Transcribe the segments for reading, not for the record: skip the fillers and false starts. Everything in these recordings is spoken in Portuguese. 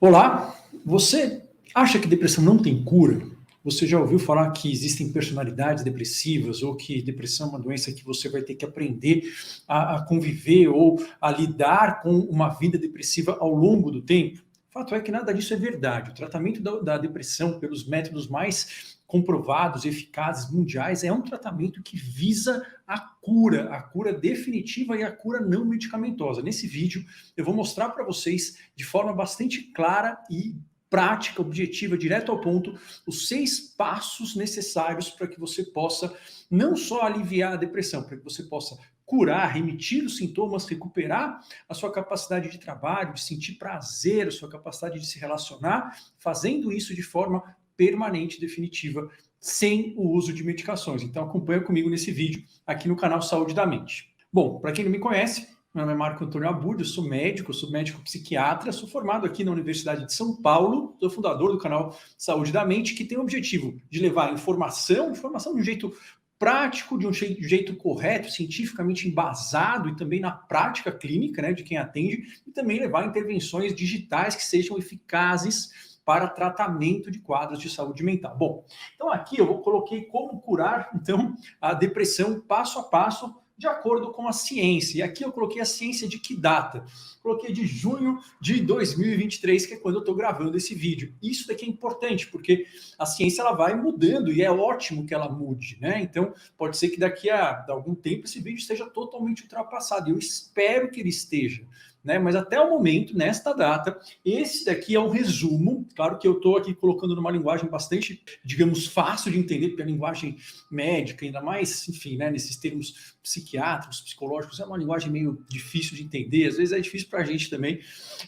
Olá, você acha que depressão não tem cura? Você já ouviu falar que existem personalidades depressivas ou que depressão é uma doença que você vai ter que aprender a conviver ou a lidar com uma vida depressiva ao longo do tempo? O fato é que nada disso é verdade. O tratamento da depressão pelos métodos mais comprovados, eficazes, mundiais, é um tratamento que visa a cura definitiva e a cura não medicamentosa. Nesse vídeo, eu vou mostrar para vocês de forma bastante clara e prática, objetiva, direto ao ponto, os 6 passos necessários para que você possa não só aliviar a depressão, para que você possa curar, remitir os sintomas, recuperar a sua capacidade de trabalho, de sentir prazer, a sua capacidade de se relacionar, fazendo isso de forma permanente, definitiva, sem o uso de medicações. Então acompanha comigo nesse vídeo aqui no canal Saúde da Mente. Bom, para quem não me conhece, meu nome é Marco Antônio Abud, eu sou médico psiquiatra, sou formado aqui na Universidade de São Paulo, sou fundador do canal Saúde da Mente, que tem o objetivo de levar informação de um jeito prático, de um jeito correto, cientificamente embasado e também na prática clínica, né, de quem atende, e também levar intervenções digitais que sejam eficazes para tratamento de quadros de saúde mental. Bom, então aqui eu coloquei como curar, então, a depressão passo a passo, de acordo com a ciência. E aqui eu coloquei a ciência de que data? Coloquei de junho de 2023, que é quando eu estou gravando esse vídeo. Isso daqui é importante, porque a ciência ela vai mudando e é ótimo que ela mude, né? Então, pode ser que daqui a algum tempo esse vídeo esteja totalmente ultrapassado. E eu espero que ele esteja, né? Mas até o momento, nesta data, esse daqui é um resumo. Claro que eu estou aqui colocando numa linguagem bastante, digamos, fácil de entender, porque a linguagem médica, ainda mais, enfim, né, nesses termos psiquiátricos, psicológicos, é uma linguagem meio difícil de entender, às vezes é difícil para a gente também,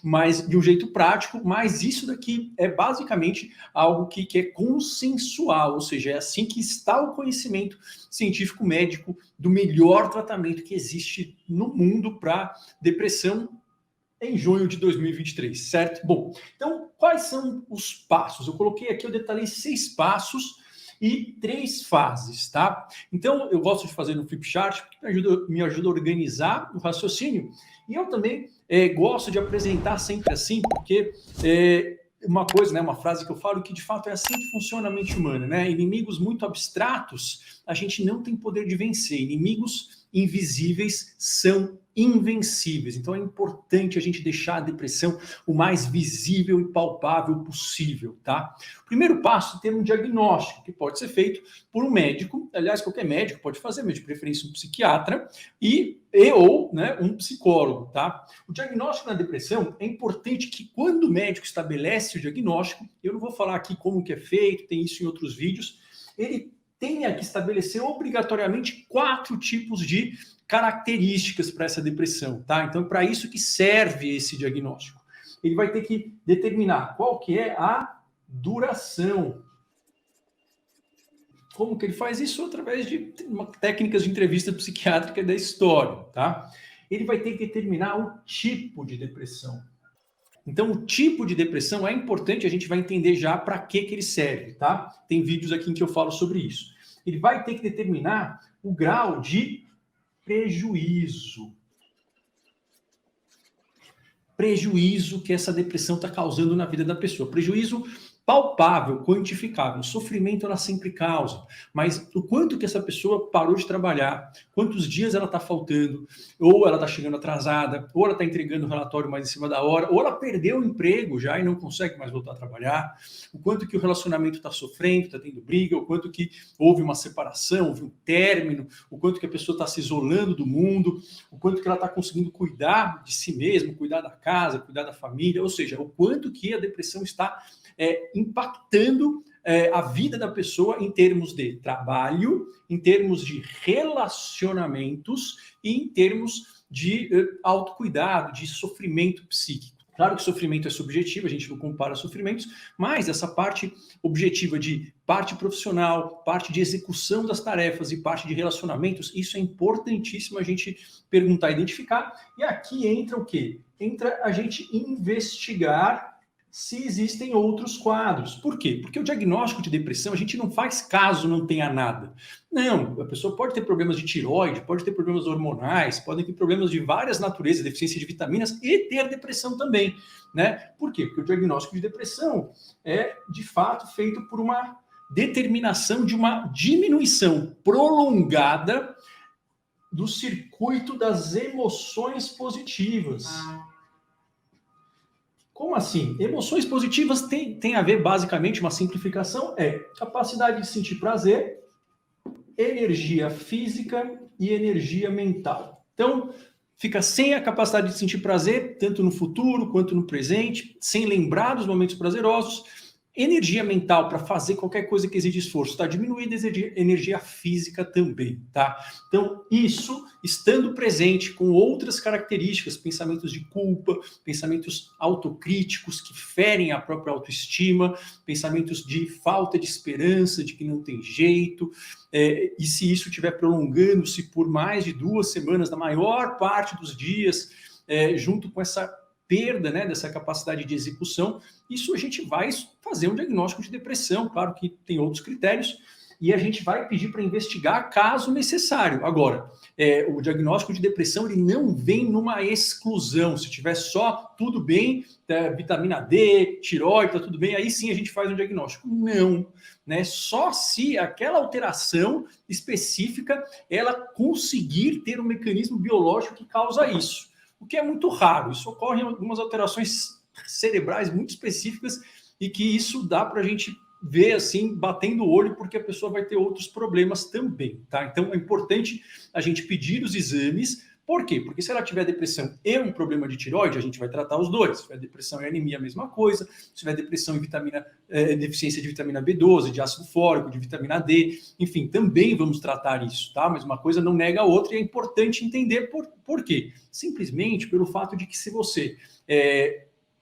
mas de um jeito prático. Mas isso daqui é basicamente algo que é consensual, ou seja, é assim que está o conhecimento científico médico do melhor tratamento que existe no mundo para depressão em junho de 2023, certo? Bom, então, quais são os passos? Eu coloquei aqui, eu detalhei 6 passos e 3 fases, tá? Então, eu gosto de fazer no flipchart, porque me ajuda a organizar o raciocínio, e eu também gosto de apresentar sempre assim, porque uma coisa, né, uma frase que eu falo que de fato é assim que funciona a mente humana, né? Inimigos muito abstratos, a gente não tem poder de vencer. Inimigos invisíveis são invencíveis. Então é importante a gente deixar a depressão o mais visível e palpável possível, tá? O primeiro passo é ter um diagnóstico, que pode ser feito por um médico, aliás, qualquer médico pode fazer, mas de preferência um psiquiatra ou né, um psicólogo, tá? O diagnóstico na depressão é importante que quando o médico estabelece o diagnóstico, eu não vou falar aqui como que é feito, tem isso em outros vídeos, ele tenha que estabelecer obrigatoriamente 4 tipos de características para essa depressão, tá? Então, para isso que serve esse diagnóstico. Ele vai ter que determinar qual que é a duração. Como que ele faz isso? Através de técnicas de entrevista psiquiátrica da história, tá? Ele vai ter que determinar o tipo de depressão. Então, o tipo de depressão é importante, a gente vai entender já para que ele serve, tá? Tem vídeos aqui em que eu falo sobre isso. Ele vai ter que determinar o grau de prejuízo. Prejuízo que essa depressão está causando na vida da pessoa. Prejuízo palpável, quantificável. O sofrimento ela sempre causa, mas o quanto que essa pessoa parou de trabalhar, quantos dias ela está faltando, ou ela está chegando atrasada, ou ela está entregando o relatório mais em cima da hora, ou ela perdeu o emprego já e não consegue mais voltar a trabalhar, o quanto que o relacionamento está sofrendo, está tendo briga, o quanto que houve uma separação, houve um término, o quanto que a pessoa está se isolando do mundo, o quanto que ela está conseguindo cuidar de si mesma, cuidar da casa, cuidar da família, ou seja, o quanto que a depressão está impactando a vida da pessoa em termos de trabalho, em termos de relacionamentos e em termos de autocuidado, de sofrimento psíquico. Claro que sofrimento é subjetivo, a gente não compara sofrimentos, mas essa parte objetiva de parte profissional, parte de execução das tarefas e parte de relacionamentos, isso é importantíssimo a gente perguntar, identificar. E aqui entra o quê? Entra a gente investigar se existem outros quadros. Por quê? Porque o diagnóstico de depressão a gente não faz caso não tenha nada. Não, a pessoa pode ter problemas de tireoide, pode ter problemas hormonais, podem ter problemas de várias naturezas, deficiência de vitaminas e ter depressão também, né? Por quê? Porque o diagnóstico de depressão é, de fato, feito por uma determinação de uma diminuição prolongada do circuito das emoções positivas. Como assim? Emoções positivas tem a ver, basicamente, uma simplificação, capacidade de sentir prazer, energia física e energia mental. Então, fica sem a capacidade de sentir prazer, tanto no futuro quanto no presente, sem lembrar dos momentos prazerosos. Energia mental para fazer qualquer coisa que exige esforço, está diminuindo a energia física também, tá? Então, isso estando presente com outras características, pensamentos de culpa, pensamentos autocríticos que ferem a própria autoestima, pensamentos de falta de esperança, de que não tem jeito, e se isso estiver prolongando-se por mais de 2 semanas, na maior parte dos dias, junto com essa perda, né, dessa capacidade de execução, isso a gente vai fazer um diagnóstico de depressão, claro que tem outros critérios, e a gente vai pedir para investigar caso necessário. Agora, o diagnóstico de depressão ele não vem numa exclusão, se tiver só tudo bem, vitamina D, tireoide, tá tudo bem, aí sim a gente faz um diagnóstico. Não, né? Só se aquela alteração específica ela conseguir ter um mecanismo biológico que causa isso. O que é muito raro, isso ocorre em algumas alterações cerebrais muito específicas e que isso dá para a gente ver assim, batendo o olho, porque a pessoa vai ter outros problemas também, tá? Então é importante a gente pedir os exames. Por quê? Porque se ela tiver depressão e um problema de tireoide, a gente vai tratar os dois. Se tiver depressão e anemia, a mesma coisa. Se tiver depressão e deficiência de vitamina B12, de ácido fólico, de vitamina D, enfim, também vamos tratar isso, tá? Mas uma coisa não nega a outra e é importante entender por quê. Simplesmente pelo fato de que se você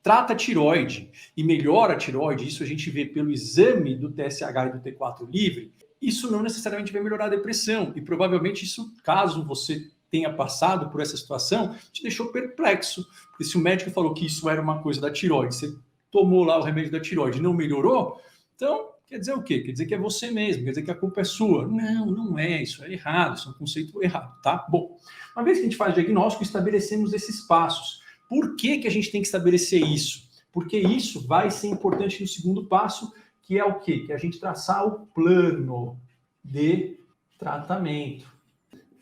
trata a tireoide e melhora a tireoide, isso a gente vê pelo exame do TSH e do T4 livre, isso não necessariamente vai melhorar a depressão. E provavelmente isso, caso você tenha passado por essa situação, te deixou perplexo. Porque se o médico falou que isso era uma coisa da tireoide, você tomou lá o remédio da tireoide e não melhorou, então quer dizer o quê? Quer dizer que é você mesmo, quer dizer que a culpa é sua. Não, não é, isso é errado, isso é um conceito errado, tá? Bom, uma vez que a gente faz diagnóstico, estabelecemos esses passos. Por que a gente tem que estabelecer isso? Porque isso vai ser importante no segundo passo, que é o quê? Que é a gente traçar o plano de tratamento.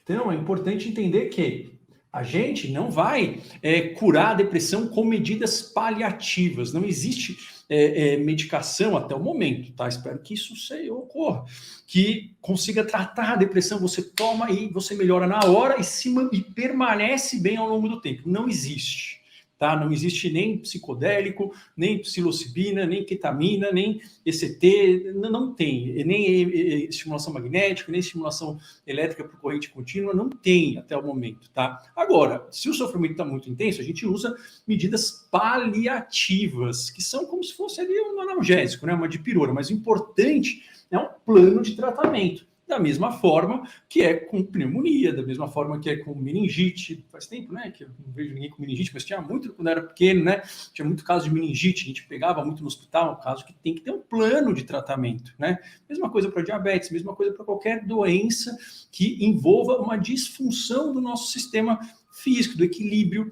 Então, é importante entender que a gente não vai curar a depressão com medidas paliativas. Não existe medicação até o momento, tá? Espero que isso ocorra. Que consiga tratar a depressão, você toma e você melhora na hora e permanece bem ao longo do tempo. Não existe. Tá? Não existe nem psicodélico, nem psilocibina, nem ketamina, nem ECT, não tem, nem estimulação magnética, nem estimulação elétrica por corrente contínua, não tem até o momento, tá? Agora, se o sofrimento está muito intenso, a gente usa medidas paliativas, que são como se fosse ali um analgésico, né? Uma dipirona, mas o importante é um plano de tratamento. Da mesma forma que é com pneumonia, da mesma forma que é com meningite. Faz tempo, né, que eu não vejo ninguém com meningite, mas tinha muito quando eu era pequeno, né? Tinha muito caso de meningite, a gente pegava muito no hospital, um caso que tem que ter um plano de tratamento, né? Mesma coisa para diabetes, mesma coisa para qualquer doença que envolva uma disfunção do nosso sistema físico, do equilíbrio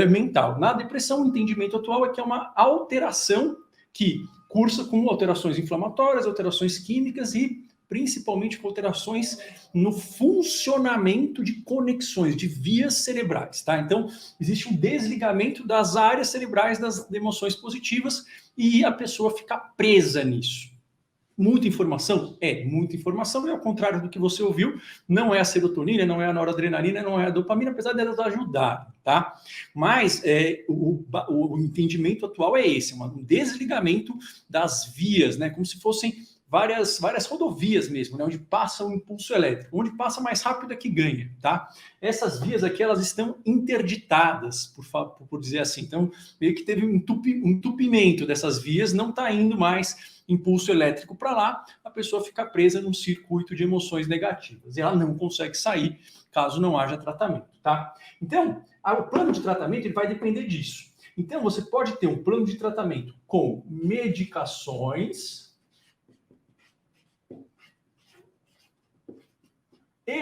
mental. Na depressão, o entendimento atual é que é uma alteração que cursa com alterações inflamatórias, alterações químicas e principalmente com alterações no funcionamento de conexões, de vias cerebrais, tá? Então, existe um desligamento das áreas cerebrais das emoções positivas e a pessoa fica presa nisso. Muita informação? Muita informação, e ao contrário do que você ouviu, não é a serotonina, não é a noradrenalina, não é a dopamina, apesar delas ajudarem, tá? Mas o entendimento atual é esse, um desligamento das vias, né? Como se fossem várias rodovias mesmo, né, onde passa o impulso elétrico, onde passa mais rápido é que ganha, tá? Essas vias aqui, elas estão interditadas, por dizer assim, então meio que teve um entupimento dessas vias, não está indo mais impulso elétrico para lá, a pessoa fica presa num circuito de emoções negativas, e ela não consegue sair caso não haja tratamento, tá? Então, o plano de tratamento ele vai depender disso. Então, você pode ter um plano de tratamento com medicações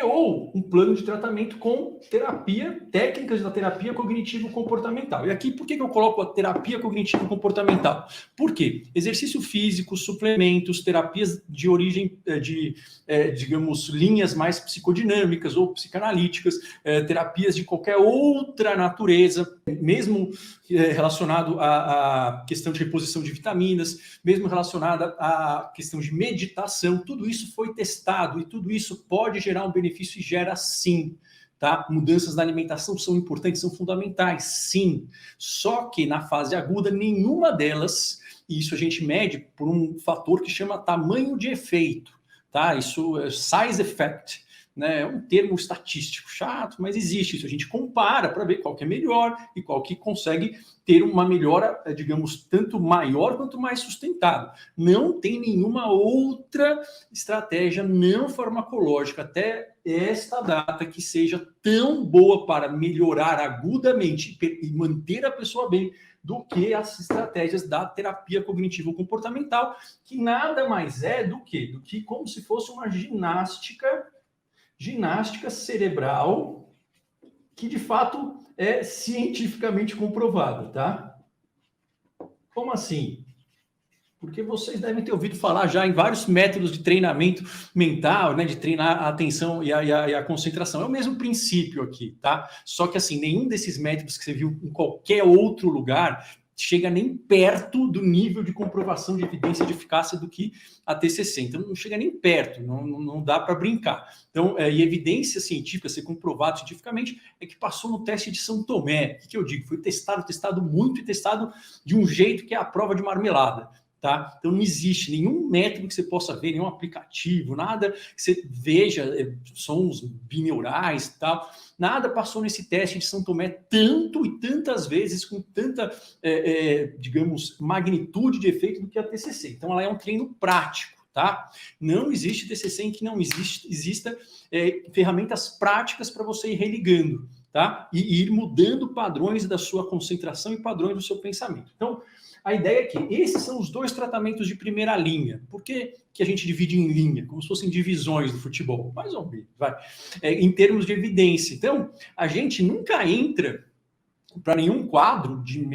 ou um plano de tratamento com terapia, técnicas da terapia cognitivo-comportamental. E aqui, por que eu coloco a terapia cognitivo-comportamental? Por quê? Exercício físico, suplementos, terapias de origem, digamos, linhas mais psicodinâmicas ou psicanalíticas, terapias de qualquer outra natureza, mesmo relacionado à questão de reposição de vitaminas, mesmo relacionada à questão de meditação, tudo isso foi testado e tudo isso pode gerar um benefício e gera sim. Tá? Mudanças na alimentação são importantes, são fundamentais, sim. Só que na fase aguda, nenhuma delas, e isso a gente mede por um fator que chama tamanho de efeito, tá? Isso é size effect. Né, é um termo estatístico chato, mas existe isso. A gente compara para ver qual que é melhor e qual que consegue ter uma melhora, digamos, tanto maior quanto mais sustentável. Não tem nenhuma outra estratégia não farmacológica até esta data que seja tão boa para melhorar agudamente e manter a pessoa bem do que as estratégias da terapia cognitivo-comportamental, que nada mais é do que como se fosse uma ginástica cerebral que, de fato, é cientificamente comprovada, tá? Como assim? Porque vocês devem ter ouvido falar já em vários métodos de treinamento mental, né, de treinar a atenção e a concentração. É o mesmo princípio aqui, tá? Só que, assim, nenhum desses métodos que você viu em qualquer outro lugar chega nem perto do nível de comprovação de evidência de eficácia do que a TCC. Então, não chega nem perto, não dá para brincar. Então, e evidência científica, ser comprovado cientificamente, é que passou no teste de São Tomé. O que eu digo? Foi testado muito e testado de um jeito que é a prova de marmelada. Tá? Então não existe nenhum método que você possa ver, nenhum aplicativo, nada que você veja, sons bineurais e tal, nada passou nesse teste de São Tomé tanto e tantas vezes, com tanta, digamos, magnitude de efeito do que a TCC. Então ela é um treino prático, tá? Não existe TCC em que não exista ferramentas práticas para você ir religando, tá? E ir mudando padrões da sua concentração e padrões do seu pensamento. Então, a ideia é que esses são os dois tratamentos de primeira linha. Por que a gente divide em linha? Como se fossem divisões do futebol. Mais ou menos, vai. Em termos de evidência. Então, a gente nunca entra para nenhum quadro de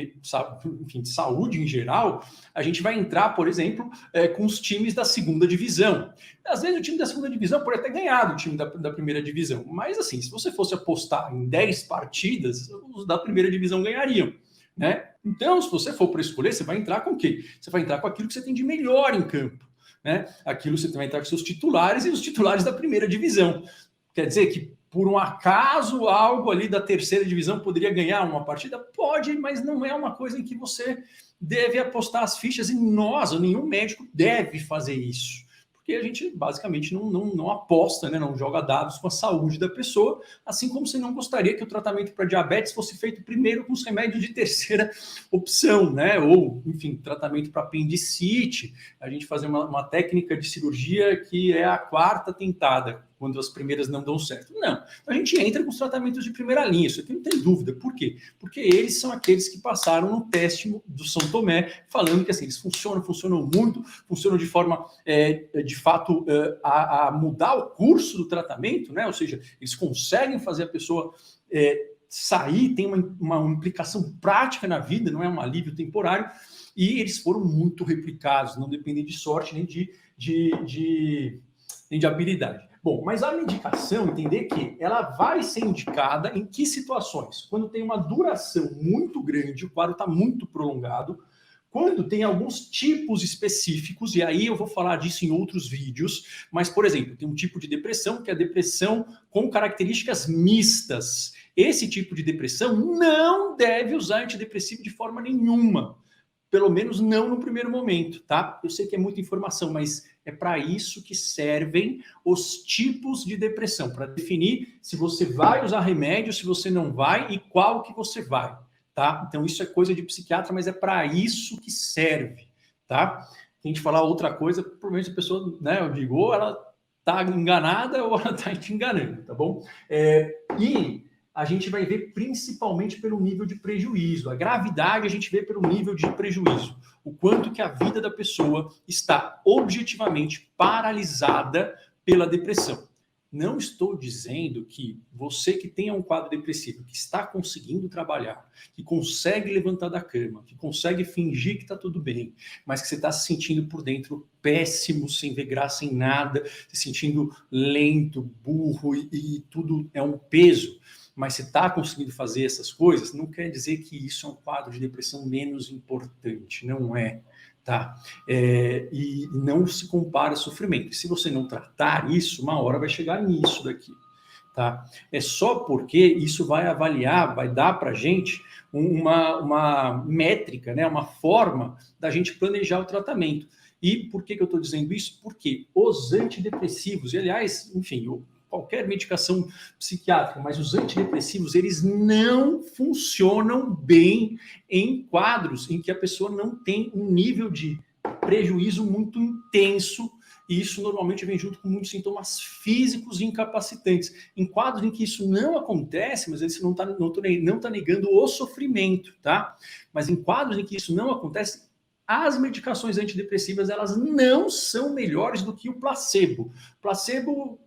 saúde em geral, a gente vai entrar, por exemplo, com os times da segunda divisão. Às vezes o time da segunda divisão pode até ganhar do time da primeira divisão, mas assim, se você fosse apostar em 10 partidas, os da primeira divisão ganhariam, né? Então, se você for para escolher, você vai entrar com o quê? Você vai entrar com aquilo que você tem de melhor em campo, né? Aquilo você vai entrar com seus titulares e os titulares da primeira divisão. Quer dizer que, por um acaso, algo ali da terceira divisão poderia ganhar uma partida? Pode, mas não é uma coisa em que você deve apostar as fichas e nós, ou nenhum médico deve fazer isso. Porque a gente basicamente não aposta, né, não joga dados com a saúde da pessoa, assim como você não gostaria que o tratamento para diabetes fosse feito primeiro com os remédios de terceira opção, né? Ou, enfim, tratamento para apendicite, a gente fazer uma técnica de cirurgia que é a quarta tentada, quando as primeiras não dão certo. Não, a gente entra com os tratamentos de primeira linha, isso aqui não tem dúvida. Por quê? Porque eles são aqueles que passaram no teste do São Tomé, falando que assim, eles funcionam muito, funcionam de forma, de fato, a mudar o curso do tratamento, né? Ou seja, eles conseguem fazer a pessoa sair, tem uma implicação prática na vida, não é um alívio temporário, e eles foram muito replicados, não dependem de sorte nem de habilidade. Bom, mas a medicação, entender que ela vai ser indicada em que situações? Quando tem uma duração muito grande, o quadro está muito prolongado, quando tem alguns tipos específicos, e aí eu vou falar disso em outros vídeos, mas, por exemplo, tem um tipo de depressão que é a depressão com características mistas. Esse tipo de depressão não deve usar antidepressivo de forma nenhuma. Pelo menos não no primeiro momento, tá? Eu sei que é muita informação, mas é para isso que servem os tipos de depressão, para definir se você vai usar remédio, se você não vai e qual que você vai, tá? Então isso é coisa de psiquiatra, mas é para isso que serve, tá? Se a gente falar outra coisa, provavelmente a pessoa, né, eu digo, ou ela tá enganada ou ela tá te enganando, tá bom? E a gente vai ver principalmente pelo nível de prejuízo. A gravidade a gente vê pelo nível de prejuízo. O quanto que a vida da pessoa está objetivamente paralisada pela depressão. Não estou dizendo que você que tenha um quadro depressivo, que está conseguindo trabalhar, que consegue levantar da cama, que consegue fingir que está tudo bem, mas que você está se sentindo por dentro péssimo, sem ver graça em nada, se sentindo lento, burro e tudo é um peso, mas você está conseguindo fazer essas coisas, não quer dizer que isso é um quadro de depressão menos importante, não é. Tá? E não se compara a sofrimento. E se você não tratar isso, uma hora vai chegar nisso daqui. Tá? É só porque isso vai avaliar, vai dar para a gente uma métrica, né? Uma forma da gente planejar o tratamento. E por que eu estou dizendo isso? Porque os antidepressivos, e aliás, enfim, qualquer medicação psiquiátrica, mas os antidepressivos, eles não funcionam bem em quadros em que a pessoa não tem um nível de prejuízo muito intenso, e isso normalmente vem junto com muitos sintomas físicos incapacitantes. Em quadros em que isso não acontece, mas isso não tá negando o sofrimento, tá? Mas em quadros em que isso não acontece, as medicações antidepressivas, elas não são melhores do que o placebo. Placebo,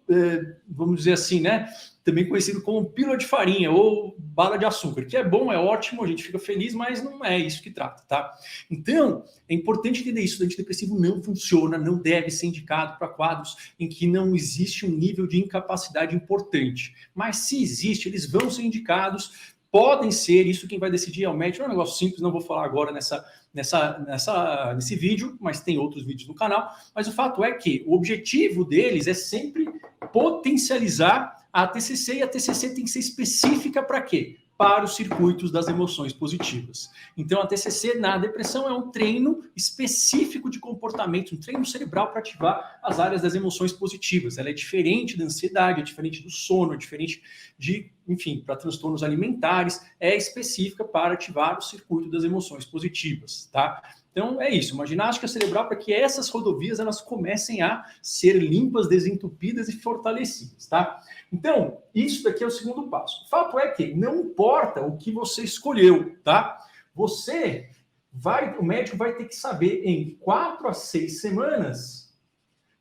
vamos dizer assim, né? Também conhecido como pílula de farinha ou bala de açúcar, que é bom, é ótimo, a gente fica feliz, mas não é isso que trata, tá? Então, é importante entender isso. O antidepressivo não funciona, não deve ser indicado para quadros em que não existe um nível de incapacidade importante. Mas se existe, eles vão ser indicados, podem ser, isso quem vai decidir é o médico, é um negócio simples, não vou falar agora nesse vídeo, mas tem outros vídeos no canal, mas o fato é que o objetivo deles é sempre potencializar a TCC, e a TCC tem que ser específica para quê? Para os circuitos das emoções positivas. Então, a TCC na depressão é um treino específico de comportamento, um treino cerebral para ativar as áreas das emoções positivas. Ela é diferente da ansiedade, é diferente do sono, é diferente de, enfim, para transtornos alimentares, é específica para ativar o circuito das emoções positivas, tá? Então, é isso, uma ginástica cerebral para que essas rodovias elas comecem a ser limpas, desentupidas e fortalecidas, tá? Então, isso daqui é o segundo passo. O fato é que não importa o que você escolheu, tá? O médico vai ter que saber em 4 a 6 semanas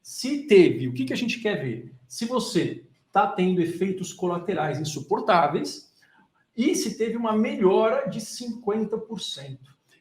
se teve, o que a gente quer ver? Se você está tendo efeitos colaterais insuportáveis e se teve uma melhora de 50%.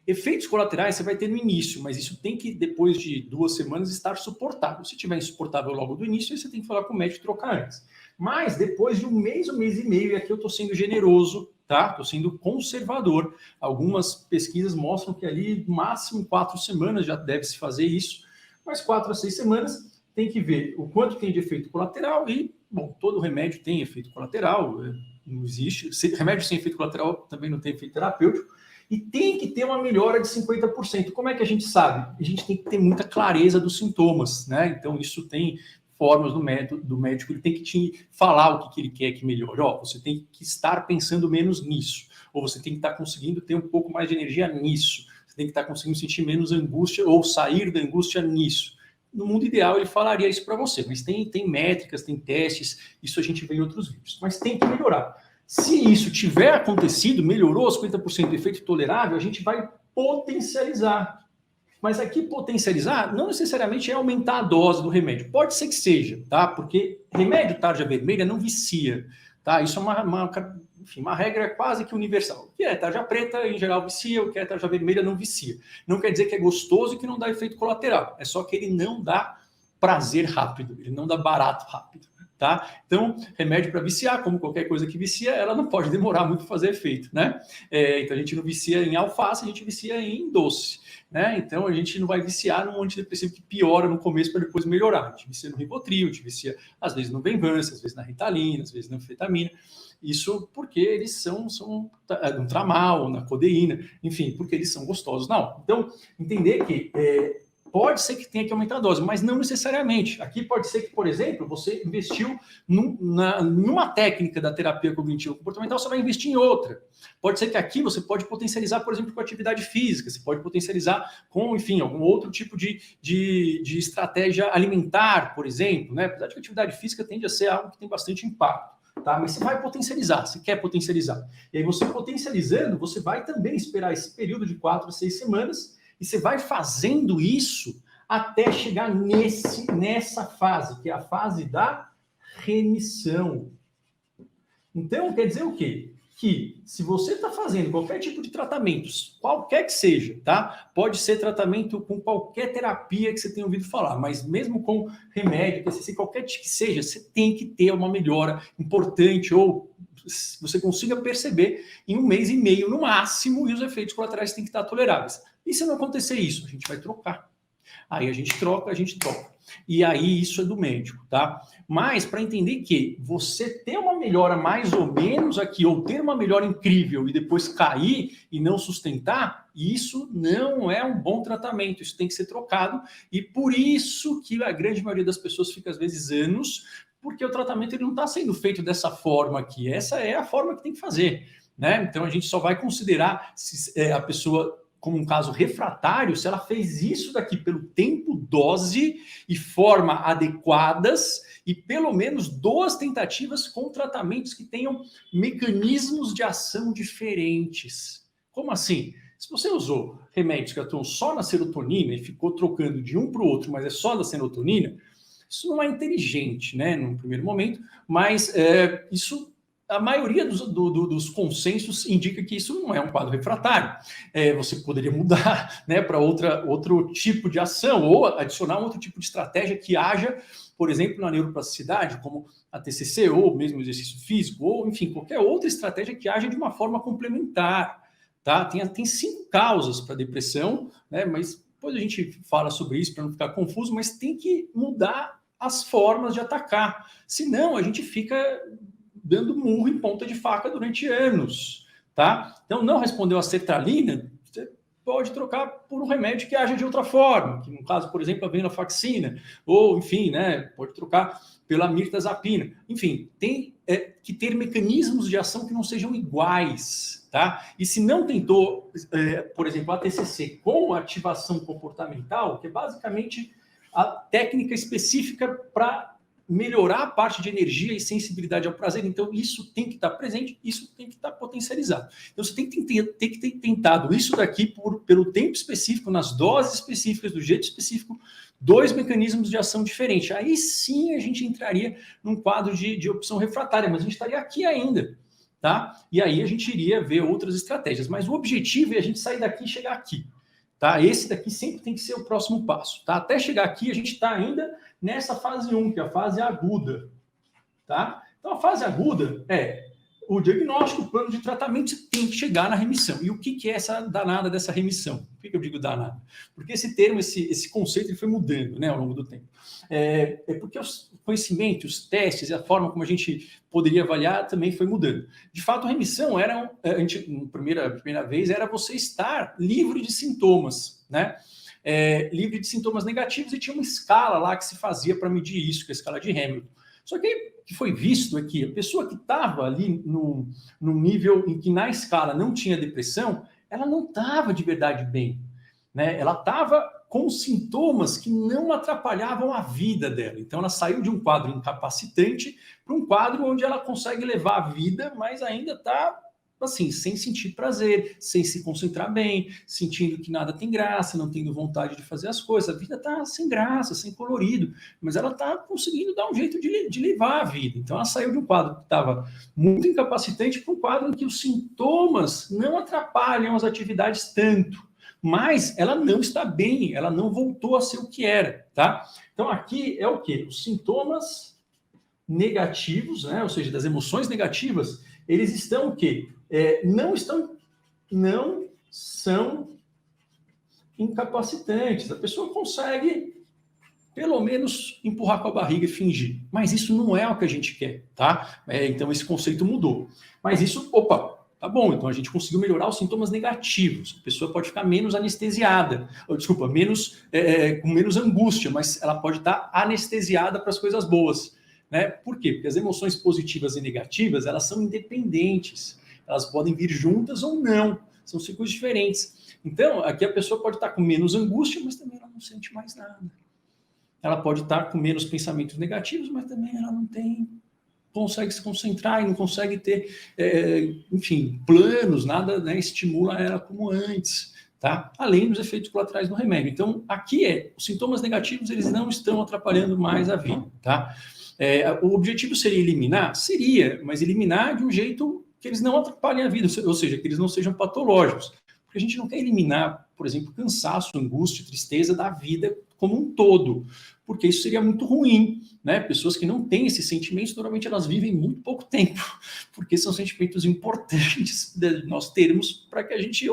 Efeitos colaterais você vai ter no início, mas isso tem que, depois de 2 semanas, estar suportável. Se tiver insuportável logo do início, aí você tem que falar com o médico e trocar antes. Mas depois de um mês e meio, e aqui eu estou sendo generoso, tá? Estou sendo conservador. Algumas pesquisas mostram que ali, no máximo 4 semanas já deve se fazer isso, mas 4 a 6 semanas tem que ver o quanto tem de efeito colateral e, bom, todo remédio tem efeito colateral, não existe. Remédio sem efeito colateral também não tem efeito terapêutico. E tem que ter uma melhora de 50%. Como é que a gente sabe? A gente tem que ter muita clareza dos sintomas, né? Então, isso tem formas do médico, ele tem que te falar o que ele quer que melhore. Ó, você tem que estar pensando menos nisso, ou você tem que estar conseguindo ter um pouco mais de energia nisso, você tem que estar conseguindo sentir menos angústia ou sair da angústia nisso. No mundo ideal, ele falaria isso para você, mas tem métricas, tem testes, isso a gente vê em outros vídeos, mas tem que melhorar. Se isso tiver acontecido, melhorou 50% do efeito tolerável, a gente vai potencializar. Mas aqui potencializar não necessariamente é aumentar a dose do remédio. Pode ser que seja, tá? Porque remédio tarja vermelha não vicia, tá? Isso é uma regra quase que universal. O que é tarja preta, em geral, vicia. O que é tarja vermelha, não vicia. Não quer dizer que é gostoso e que não dá efeito colateral. É só que ele não dá prazer rápido, ele não dá barato rápido. Tá? Então, remédio para viciar, como qualquer coisa que vicia, ela não pode demorar muito para fazer efeito, né? Então, a gente não vicia em alface, a gente vicia em doce, né? Então, a gente não vai viciar num antidepressivo que piora no começo para depois melhorar. A gente vicia no Rivotril, a gente vicia, às vezes, no Venvanse, às vezes na Ritalina, às vezes na anfetamina. Isso porque eles são no Tramal, na codeína, enfim, porque eles são gostosos. Não, então, entender que pode ser que tenha que aumentar a dose, mas não necessariamente. Aqui pode ser que, por exemplo, você investiu numa técnica da terapia cognitivo comportamental, você vai investir em outra. Pode ser que aqui você pode potencializar, por exemplo, com atividade física, você pode potencializar com, enfim, algum outro tipo de estratégia alimentar, por exemplo, né? Apesar de que a atividade física tende a ser algo que tem bastante impacto. tá? Mas você vai potencializar, você quer potencializar. E aí você potencializando, você vai também esperar esse período de 4 a 6 semanas e você vai fazendo isso até chegar nessa fase, que é a fase da remissão. Então, quer dizer o quê? Que se você está fazendo qualquer tipo de tratamentos, qualquer que seja, tá? Pode ser tratamento com qualquer terapia que você tenha ouvido falar, mas mesmo com remédio, PCC, qualquer que seja, você tem que ter uma melhora importante ou você consiga perceber em 1 mês e meio no máximo e os efeitos colaterais têm que estar toleráveis. E se não acontecer isso, a gente vai trocar. Aí a gente troca. E aí isso é do médico, tá? Mas para entender que você ter uma melhora mais ou menos aqui, ou ter uma melhora incrível e depois cair e não sustentar, isso não é um bom tratamento, isso tem que ser trocado. E por isso que a grande maioria das pessoas fica às vezes anos, porque o tratamento ele não está sendo feito dessa forma aqui. Essa é a forma que tem que fazer, né? Então a gente só vai considerar se a pessoa como um caso refratário, se ela fez isso daqui pelo tempo, dose e forma adequadas e pelo menos 2 tentativas com tratamentos que tenham mecanismos de ação diferentes. Como assim? Se você usou remédios que atuam só na serotonina e ficou trocando de um para o outro, mas é só da serotonina, isso não é inteligente, né, num primeiro momento, mas isso a maioria dos consensos indica que isso não é um quadro refratário. Você poderia mudar, né, para outro tipo de ação ou adicionar um outro tipo de estratégia que haja, por exemplo, na neuroplasticidade, como a TCC ou mesmo exercício físico, ou enfim, qualquer outra estratégia que haja de uma forma complementar. Tá? Tem 5 causas para depressão, né, mas depois a gente fala sobre isso para não ficar confuso, mas tem que mudar as formas de atacar. Senão a gente fica dando murro em ponta de faca durante anos, tá? Então, não respondeu a sertralina, você pode trocar por um remédio que haja de outra forma, que no caso, por exemplo, a venlafaxina, ou, enfim, né, pode trocar pela mirtazapina. Enfim, tem que ter mecanismos de ação que não sejam iguais, tá? E se não tentou, por exemplo, a TCC com ativação comportamental, que é basicamente a técnica específica para melhorar a parte de energia e sensibilidade ao prazer. Então, isso tem que estar presente, isso tem que estar potencializado. Então, você tem que ter tentado isso daqui pelo tempo específico, nas doses específicas, do jeito específico, 2 mecanismos de ação diferentes. Aí sim a gente entraria num quadro de opção refratária, mas a gente estaria aqui ainda, tá? E aí a gente iria ver outras estratégias. Mas o objetivo é a gente sair daqui e chegar aqui. Tá? Esse daqui sempre tem que ser o próximo passo. Tá? Até chegar aqui, a gente está ainda nessa fase 1, que é a fase aguda. Tá? Então, a fase aguda é o diagnóstico, o plano de tratamento, você tem que chegar na remissão. E o que é essa danada dessa remissão? Por que eu digo danada? Porque esse termo, esse conceito, ele foi mudando, né, ao longo do tempo. Porque os conhecimentos, os testes e a forma como a gente poderia avaliar também foi mudando. De fato, a remissão era, primeira vez, era você estar livre de sintomas, né? Livre de sintomas negativos, e tinha uma escala lá que se fazia para medir isso, que é a escala de Hamilton. Só que o que foi visto é que a pessoa que estava ali no nível em que na escala não tinha depressão, ela não estava de verdade bem, né? Ela estava com sintomas que não atrapalhavam a vida dela. Então, ela saiu de um quadro incapacitante para um quadro onde ela consegue levar a vida, mas ainda está assim, sem sentir prazer, sem se concentrar bem, sentindo que nada tem graça, não tendo vontade de fazer as coisas. A vida está sem graça, sem colorido, mas ela está conseguindo dar um jeito de levar a vida. Então, ela saiu de um quadro que estava muito incapacitante para um quadro em que os sintomas não atrapalham as atividades tanto, mas ela não está bem, ela não voltou a ser o que era, tá? Então, aqui é o quê? Os sintomas negativos, né? Ou seja, das emoções negativas, eles estão o quê? Não são incapacitantes. A pessoa consegue, pelo menos, empurrar com a barriga e fingir. Mas isso não é o que a gente quer, tá? Então, esse conceito mudou. Mas isso, tá bom, então a gente conseguiu melhorar os sintomas negativos. A pessoa pode ficar menos anestesiada, com menos angústia, mas ela pode estar anestesiada para as coisas boas. Né? Por quê? Porque as emoções positivas e negativas, elas são independentes. Elas podem vir juntas ou não. São ciclos diferentes. Então, aqui a pessoa pode estar com menos angústia, mas também ela não sente mais nada. Ela pode estar com menos pensamentos negativos, mas também ela não tem consegue se concentrar e não consegue ter, enfim, planos, nada, né, estimula ela como antes, tá? Além dos efeitos colaterais do remédio. Então, aqui os sintomas negativos, eles não estão atrapalhando mais a vida, tá? O objetivo seria eliminar? Seria, mas eliminar de um jeito que eles não atrapalhem a vida, ou seja, que eles não sejam patológicos. Porque a gente não quer eliminar, por exemplo, cansaço, angústia, tristeza da vida como um todo, porque isso seria muito ruim, né? Pessoas que não têm esses sentimentos, normalmente elas vivem muito pouco tempo, porque são sentimentos importantes de nós termos para que a gente,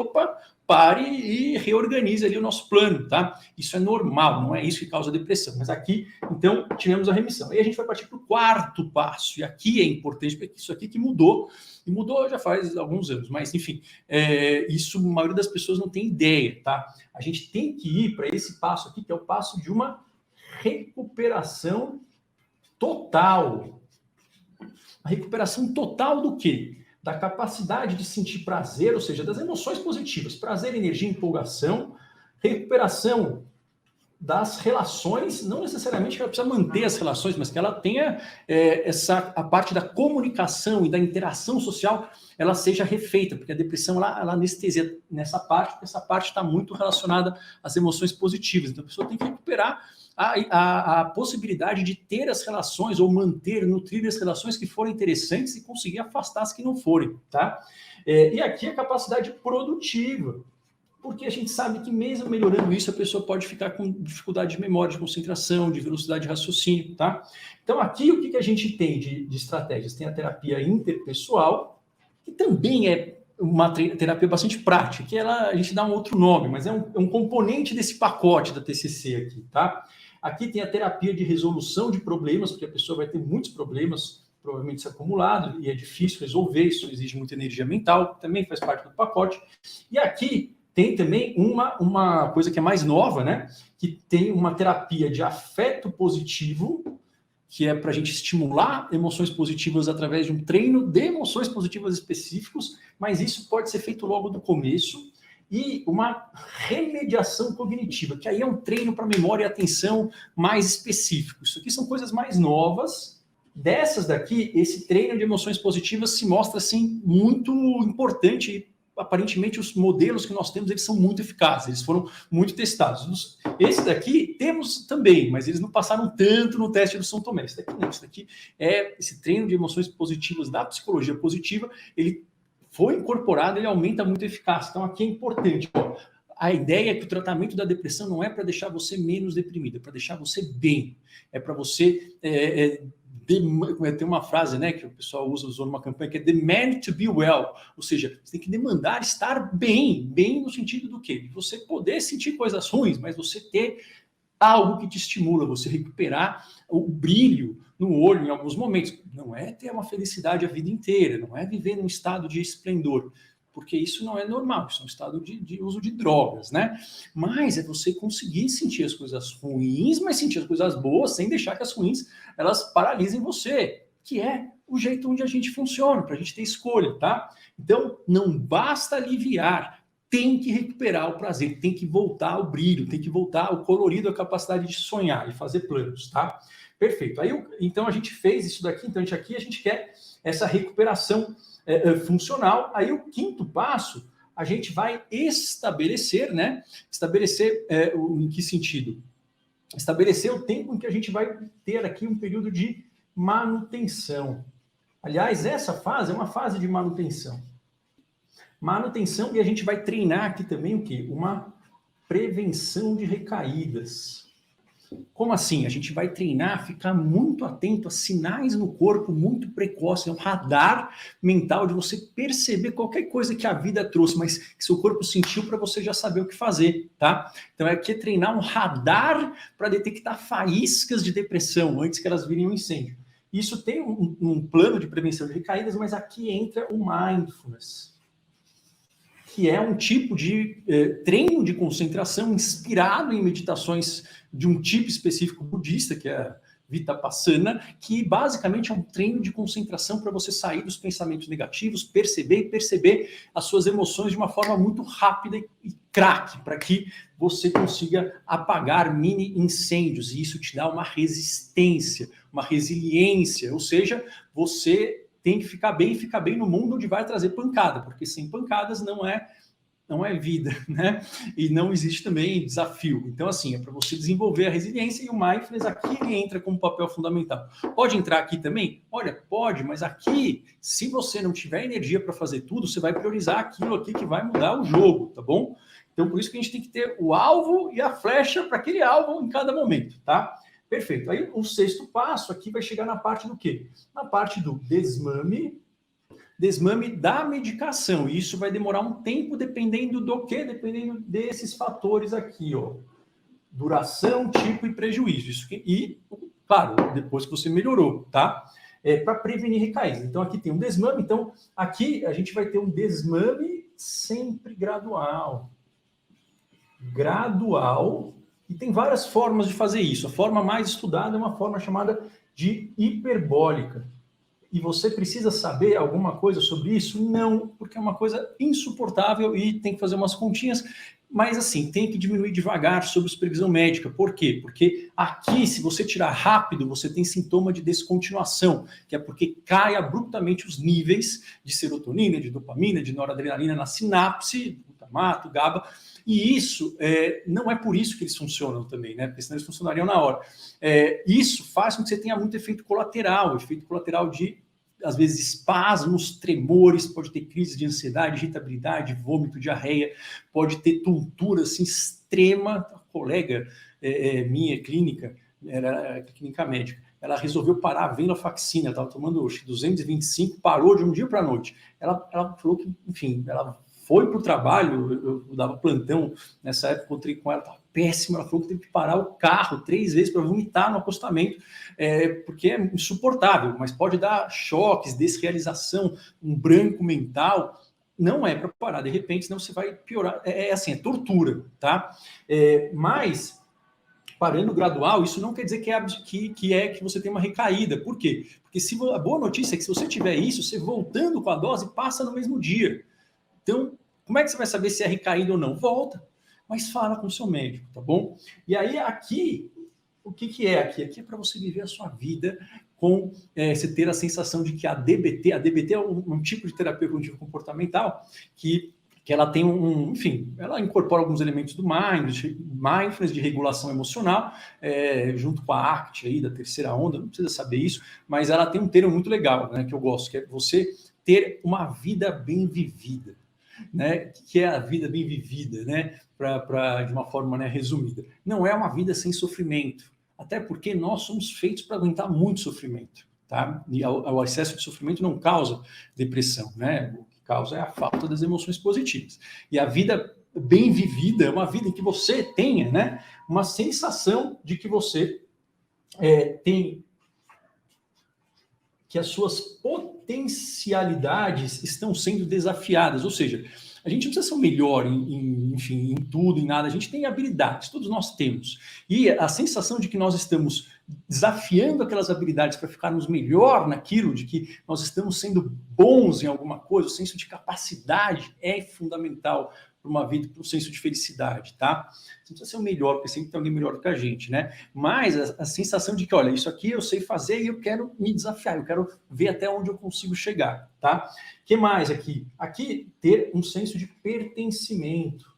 pare e reorganize ali o nosso plano, tá? Isso é normal, não é isso que causa depressão. Mas aqui, então, tivemos a remissão. Aí a gente vai partir para o quarto passo, e aqui é importante, porque isso aqui que mudou, e mudou já faz alguns anos, mas enfim, isso a maioria das pessoas não tem ideia, tá? A gente tem que ir para esse passo aqui, que é o passo de uma recuperação total. A recuperação total do quê? Da capacidade de sentir prazer, ou seja, das emoções positivas, prazer, energia, empolgação, recuperação das relações, não necessariamente que ela precisa manter as relações, mas que ela tenha a parte da comunicação e da interação social, ela seja refeita, porque a depressão ela anestesia nessa parte, porque essa parte está muito relacionada às emoções positivas. Então a pessoa tem que recuperar a possibilidade de ter as relações ou manter, nutrir as relações que forem interessantes e conseguir afastar as que não forem, tá? E aqui a capacidade produtiva, porque a gente sabe que mesmo melhorando isso, a pessoa pode ficar com dificuldade de memória, de concentração, de velocidade de raciocínio, tá? Então aqui o que a gente tem de estratégias? Tem a terapia interpessoal, que também é uma terapia bastante prática, que a gente dá um outro nome, mas é um componente desse pacote da TCC aqui, tá? Aqui tem a terapia de resolução de problemas, porque a pessoa vai ter muitos problemas, provavelmente acumulados, e é difícil resolver, isso exige muita energia mental, também faz parte do pacote. E aqui tem também uma coisa que é mais nova, né? Que tem uma terapia de afeto positivo, que é para a gente estimular emoções positivas através de um treino de emoções positivas específicos, mas isso pode ser feito logo do começo, e uma remediação cognitiva, que aí é um treino para memória e atenção mais específico. Isso aqui são coisas mais novas. Dessas daqui, esse treino de emoções positivas se mostra, assim, muito importante. Aparentemente, os modelos que nós temos, eles são muito eficazes, eles foram muito testados. Esse daqui temos também, mas eles não passaram tanto no teste do São Tomé. Esse daqui não, esse daqui esse treino de emoções positivas da psicologia positiva, ele foi incorporado, ele aumenta muito a eficácia. Então, aqui é importante. A ideia é que o tratamento da depressão não é para deixar você menos deprimido, é para deixar você bem. É para você... tem uma frase, né, que o pessoal usou numa campanha, que é demand to be well, ou seja, você tem que demandar estar bem no sentido do quê? De você poder sentir coisas ruins, mas você ter algo que te estimula, você recuperar o brilho no olho em alguns momentos. Não é ter uma felicidade a vida inteira, não é viver num estado de esplendor, porque isso não é normal, isso é um estado de uso de drogas, né? Mas é você conseguir sentir as coisas ruins, mas sentir as coisas boas, sem deixar que as ruins, elas paralisem você, que é o jeito onde a gente funciona, para a gente ter escolha, tá? Então, não basta aliviar, tem que recuperar o prazer, tem que voltar ao brilho, tem que voltar ao colorido, a capacidade de sonhar e fazer planos, tá? Perfeito. Aí, então, a gente fez isso daqui, então a gente quer essa recuperação funcional. Aí o quinto passo, a gente vai estabelecer, né? Estabelecer em que sentido? Estabelecer o tempo em que a gente vai ter aqui um período de manutenção. Aliás, essa fase é uma fase de manutenção. Manutenção, e a gente vai treinar aqui também o quê? Uma prevenção de recaídas. Como assim? A gente vai treinar, ficar muito atento a sinais no corpo muito precoces, é um radar mental de você perceber qualquer coisa que a vida trouxe, mas que seu corpo sentiu para você já saber o que fazer, tá? Então é que treinar um radar para detectar faíscas de depressão antes que elas virem um incêndio. Isso tem um plano de prevenção de recaídas, mas aqui entra o mindfulness, que é um tipo de treino de concentração inspirado em meditações de um tipo específico budista, que é a Vipassana, que basicamente é um treino de concentração para você sair dos pensamentos negativos, perceber as suas emoções de uma forma muito rápida e craque, para que você consiga apagar mini incêndios, e isso te dá uma resistência, uma resiliência, ou seja, você tem que ficar bem no mundo onde vai trazer pancada, porque sem pancadas não é vida, né? E não existe também desafio. Então, assim, é para você desenvolver a resiliência, e o mindfulness aqui ele entra como papel fundamental. Pode entrar aqui também? Olha, pode, mas aqui, se você não tiver energia para fazer tudo, você vai priorizar aquilo aqui que vai mudar o jogo, tá bom? Então, por isso que a gente tem que ter o alvo e a flecha para aquele alvo em cada momento, tá? Perfeito. Aí, o sexto passo aqui vai chegar na parte do quê? Na parte do desmame da medicação. E isso vai demorar um tempo, dependendo do quê? Dependendo desses fatores aqui, ó. Duração, tipo e prejuízo. Isso que, e, claro, depois que você melhorou, tá? Para prevenir recaídas. Então, aqui tem um desmame. Então, aqui a gente vai ter um desmame sempre gradual. Gradual. E tem várias formas de fazer isso. A forma mais estudada é uma forma chamada de hiperbólica. E você precisa saber alguma coisa sobre isso? Não, porque é uma coisa insuportável e tem que fazer umas continhas. Mas, assim, tem que diminuir devagar sob supervisão médica. Por quê? Porque aqui, se você tirar rápido, você tem sintoma de descontinuação, que é porque cai abruptamente os níveis de serotonina, de dopamina, de noradrenalina na sinapse, glutamato, GABA, e isso não é por isso que eles funcionam também, né? Porque senão eles funcionariam na hora. Isso faz com que você tenha muito efeito colateral de, às vezes, espasmos, tremores, pode ter crise de ansiedade, irritabilidade, vômito, diarreia, pode ter tontura assim, extrema. A colega minha, clínica, era clínica médica, ela resolveu parar a venlafaxina, estava tomando 225, parou de um dia para a noite. Ela falou que, enfim, ela foi para o trabalho, eu dava plantão nessa época, encontrei com ela, estava péssima, ela falou que teve que parar o carro 3 vezes para vomitar no acostamento, porque é insuportável, mas pode dar choques, desrealização, um branco mental. Não é para parar de repente, senão você vai piorar. Assim, é tortura, tá? Mas, parando gradual, isso não quer dizer que você tem uma recaída. Por quê? Porque a boa notícia é que se você tiver isso, você voltando com a dose, passa no mesmo dia. Então, como é que você vai saber se é recaído ou não? Volta, mas fala com o seu médico, tá bom? E aí, aqui, o que é aqui? Aqui é para você viver a sua vida com você ter a sensação de que a DBT é um tipo de terapia cognitivo comportamental que ela tem enfim, ela incorpora alguns elementos do mindfulness, de regulação emocional, junto com a ACT aí, da terceira onda, não precisa saber isso, mas ela tem um termo muito legal, né, que eu gosto, que é você ter uma vida bem vivida. Né? O que é a vida bem vivida, né? De uma forma, né, resumida? Não é uma vida sem sofrimento, até porque nós somos feitos para aguentar muito sofrimento, tá? E o excesso de sofrimento não causa depressão, né? O que causa é a falta das emoções positivas. E a vida bem vivida é uma vida em que você tenha, né, uma sensação de que você tem que as suas potencialidades estão sendo desafiadas, ou seja, a gente não precisa ser o melhor enfim, em tudo, em nada, a gente tem habilidades, todos nós temos, e a sensação de que nós estamos desafiando aquelas habilidades para ficarmos melhor naquilo, de que nós estamos sendo bons em alguma coisa, o senso de capacidade é fundamental para uma vida, para um senso de felicidade, tá? Você não precisa ser o melhor, porque sempre tem alguém melhor que a gente, né? Mas a sensação de que, olha, isso aqui eu sei fazer e eu quero me desafiar, eu quero ver até onde eu consigo chegar, tá? O que mais aqui? Aqui, ter um senso de pertencimento.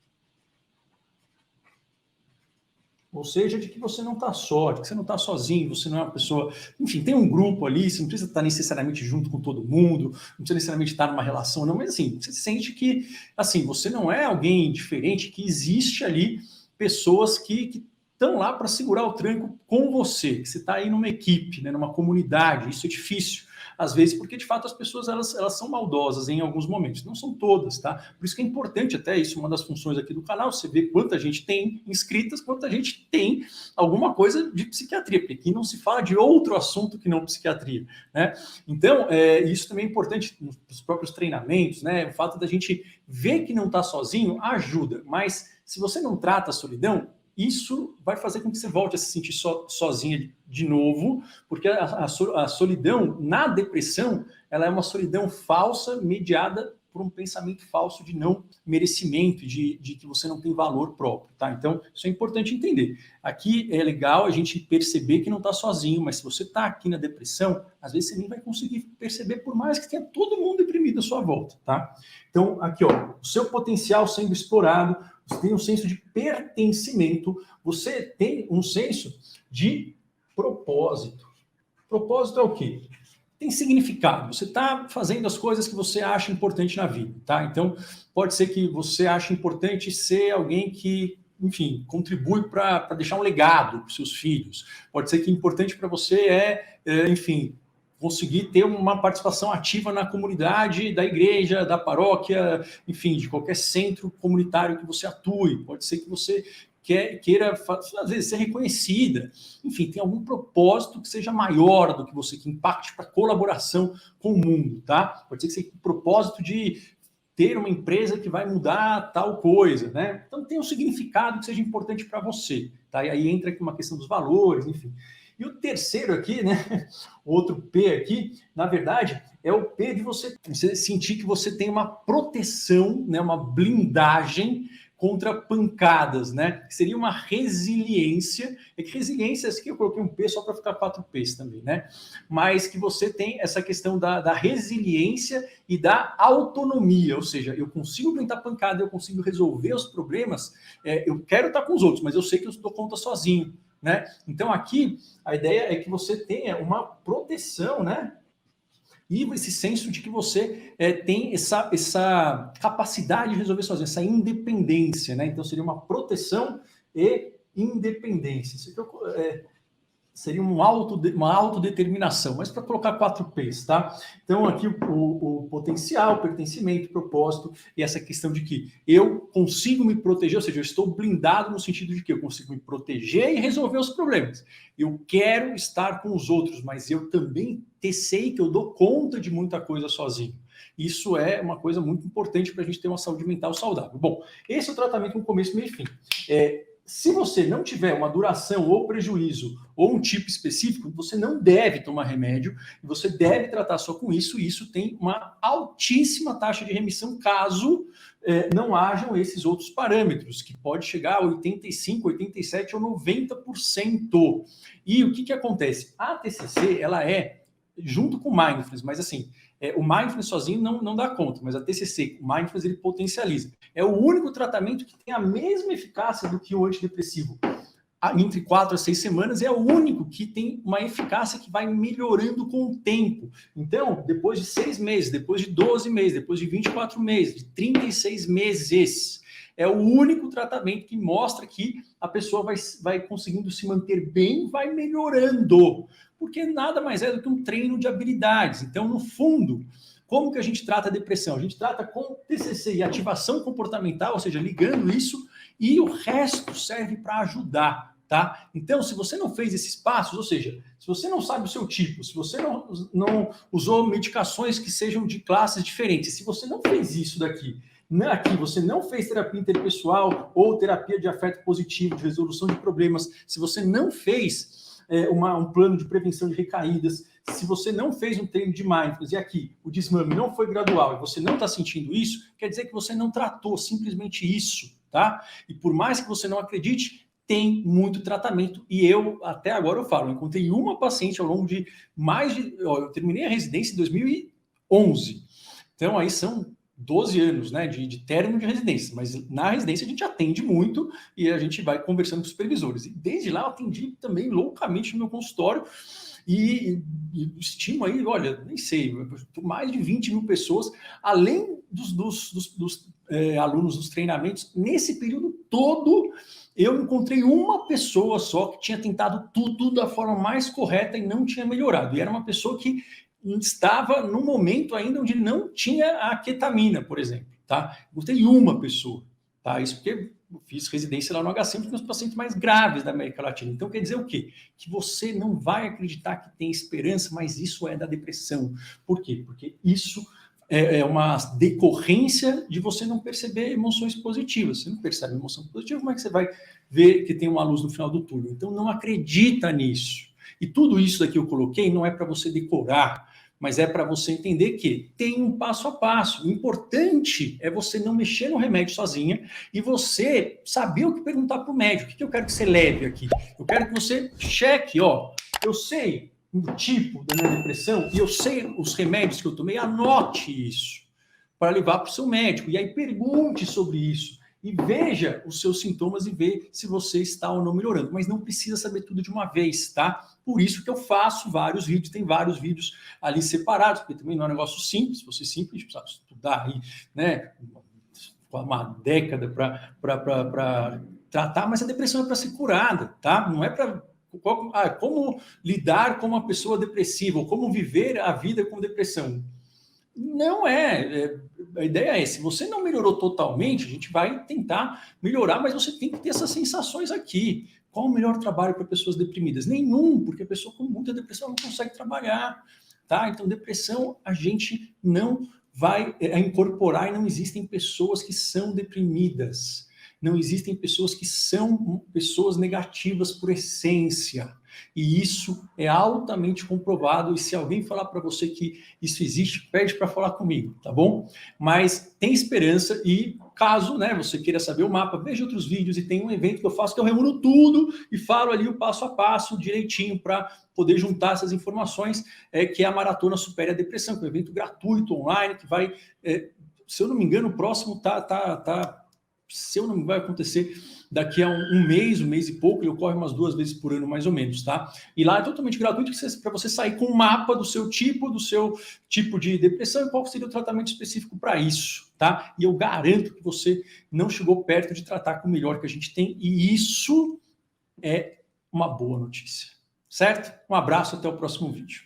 Ou seja, de que você não está só, de que você não está sozinho, você não é uma pessoa... Enfim, tem um grupo ali, você não precisa estar necessariamente junto com todo mundo, não precisa necessariamente estar numa relação, não, mas assim, você sente que, assim, você não é alguém diferente, que existe ali pessoas que estão lá para segurar o tranco com você, que você está aí numa equipe, né, numa comunidade, isso é difícil. Às vezes, porque de fato as pessoas elas são maldosas em alguns momentos, não são todas, tá? Por isso que é importante, até isso, uma das funções aqui do canal, você vê quanta gente tem inscritas, quanta gente tem alguma coisa de psiquiatria, porque aqui não se fala de outro assunto que não psiquiatria, né? Então, isso também é importante nos próprios treinamentos, né? O fato da gente ver que não está sozinho ajuda, mas se você não trata a solidão, isso vai fazer com que você volte a se sentir sozinha de novo, porque a solidão na depressão, ela é uma solidão falsa, mediada por um pensamento falso de não merecimento, de que você não tem valor próprio, tá? Então, isso é importante entender. Aqui é legal a gente perceber que não está sozinho, mas se você está aqui na depressão, às vezes você nem vai conseguir perceber, por mais que tenha todo mundo deprimido à sua volta, tá? Então, aqui, ó, o seu potencial sendo explorado, você tem um senso de pertencimento, você tem um senso de propósito. Propósito é o quê? Tem significado. Você está fazendo as coisas que você acha importante na vida, tá? Então, pode ser que você ache importante ser alguém que, enfim, contribui para deixar um legado para os seus filhos. Pode ser que importante para você enfim, conseguir ter uma participação ativa na comunidade da igreja, da paróquia, enfim, de qualquer centro comunitário que você atue. Pode ser que você queira, às vezes, ser reconhecida. Enfim, tem algum propósito que seja maior do que você, que impacte para a colaboração com o mundo, tá? Pode ser que seja o propósito de ter uma empresa que vai mudar tal coisa, né? Então, tem um significado que seja importante para você, tá? E aí entra aqui uma questão dos valores, enfim. E o terceiro aqui, né? Outro P aqui, na verdade, é o P de você sentir que você tem uma proteção, né? Uma blindagem contra pancadas, né? Que seria uma resiliência. É que resiliência, aqui eu coloquei um P só para ficar 4 P's também, né? Mas que você tem essa questão da resiliência e da autonomia, ou seja, eu consigo aguentar pancada, eu consigo resolver os problemas, eu quero estar com os outros, mas eu sei que eu dou conta sozinho, né? Então aqui a ideia é que você tenha uma proteção, né? E esse senso de que você tem essa capacidade de resolver sozinho, essa independência, né? Então, seria uma proteção e independência. Isso aqui seria uma autodeterminação, mas para colocar 4 P's, tá? Então, aqui o potencial, pertencimento, propósito e essa questão de que eu consigo me proteger, ou seja, eu estou blindado no sentido de que eu consigo me proteger e resolver os problemas. Eu quero estar com os outros, mas eu também sei que eu dou conta de muita coisa sozinho. Isso é uma coisa muito importante para a gente ter uma saúde mental saudável. Bom, esse é o tratamento com começo, meio e fim. Se você não tiver uma duração ou prejuízo ou um tipo específico, você não deve tomar remédio, você deve tratar só com isso, e isso tem uma altíssima taxa de remissão caso não hajam esses outros parâmetros, que pode chegar a 85%, 87% ou 90%. E o que acontece? A TCC, ela junto com o Mindfulness, mas assim, o Mindfulness sozinho não dá conta, mas a TCC, o Mindfulness, ele potencializa. É o único tratamento que tem a mesma eficácia do que o antidepressivo. Entre 4 a 6 semanas, é o único que tem uma eficácia que vai melhorando com o tempo. Então, depois de 6 meses, depois de 12 meses, depois de 24 meses, de 36 meses, é o único tratamento que mostra que a pessoa vai conseguindo se manter bem, vai melhorando. Porque nada mais é do que um treino de habilidades. Então, no fundo, como que a gente trata a depressão? A gente trata com TCC e ativação comportamental, ou seja, ligando isso, e o resto serve para ajudar, tá? Então, se você não fez esses passos, ou seja, se você não sabe o seu tipo, se você não usou medicações que sejam de classes diferentes, se você não fez isso daqui, você não fez terapia interpessoal ou terapia de afeto positivo, de resolução de problemas, se você não fez um plano de prevenção de recaídas, se você não fez um treino de mindfulness e aqui o desmame não foi gradual e você não está sentindo isso, quer dizer que você não tratou simplesmente isso, tá? E por mais que você não acredite, tem muito tratamento. E até agora eu falo, eu encontrei uma paciente ao longo de eu terminei a residência em 2011. Então aí são 12 anos, né, de término de residência, mas na residência a gente atende muito e a gente vai conversando com os supervisores. E desde lá eu atendi também loucamente no meu consultório e estimo aí, olha, nem sei, mais de 20 mil pessoas, além dos alunos dos treinamentos. Nesse período todo, eu encontrei uma pessoa só que tinha tentado tudo da forma mais correta e não tinha melhorado. E era uma pessoa que estava no momento ainda onde não tinha a ketamina, por exemplo, tá? Gostei de uma pessoa, tá? Isso porque eu fiz residência lá no HC com os pacientes mais graves da América Latina. Então quer dizer o quê? Que você não vai acreditar que tem esperança, mas isso é da depressão. Por quê? Porque isso é uma decorrência de você não perceber emoções positivas. Você não percebe emoção positiva, como é que você vai ver que tem uma luz no final do túnel? Então não acredita nisso. E tudo isso daqui eu coloquei não é para você decorar, mas é para você entender que tem um passo a passo. O importante é você não mexer no remédio sozinha e você saber o que perguntar para o médico. O que eu quero que você leve aqui? Eu quero que você cheque, ó, eu sei o tipo da minha depressão e eu sei os remédios que eu tomei, anote isso para levar para o seu médico. E aí pergunte sobre isso. E veja os seus sintomas e vê se você está ou não melhorando. Mas não precisa saber tudo de uma vez, tá? Por isso que eu faço vários vídeos, tem vários vídeos ali separados, porque também não é um negócio simples, se fosse simples, precisa estudar aí, né? Uma década para tratar, mas a depressão é para ser curada, tá? Não é para como lidar com uma pessoa depressiva, ou como viver a vida com depressão. Não a ideia é, se você não melhorou totalmente, a gente vai tentar melhorar, mas você tem que ter essas sensações aqui. Qual o melhor trabalho para pessoas deprimidas? Nenhum, porque a pessoa com muita depressão não consegue trabalhar, tá? Então, depressão a gente não vai incorporar e não existem pessoas que são deprimidas. Não existem pessoas que são pessoas negativas por essência. E isso é altamente comprovado. E se alguém falar para você que isso existe, pede para falar comigo, tá bom? Mas tem esperança e caso, né, você queira saber o mapa, veja outros vídeos e tem um evento que eu faço que eu reúno tudo e falo ali o passo a passo direitinho para poder juntar essas informações, que é a Maratona Supere a Depressão, que é um evento gratuito online que vai, se eu não me engano, o próximo se eu não me engano, vai acontecer daqui a um mês e pouco, ele ocorre umas 2 vezes por ano, mais ou menos, tá? E lá é totalmente gratuito para você sair com um mapa do seu tipo de depressão e qual seria o tratamento específico para isso, tá? E eu garanto que você não chegou perto de tratar com o melhor que a gente tem, e isso é uma boa notícia, certo? Um abraço, até o próximo vídeo.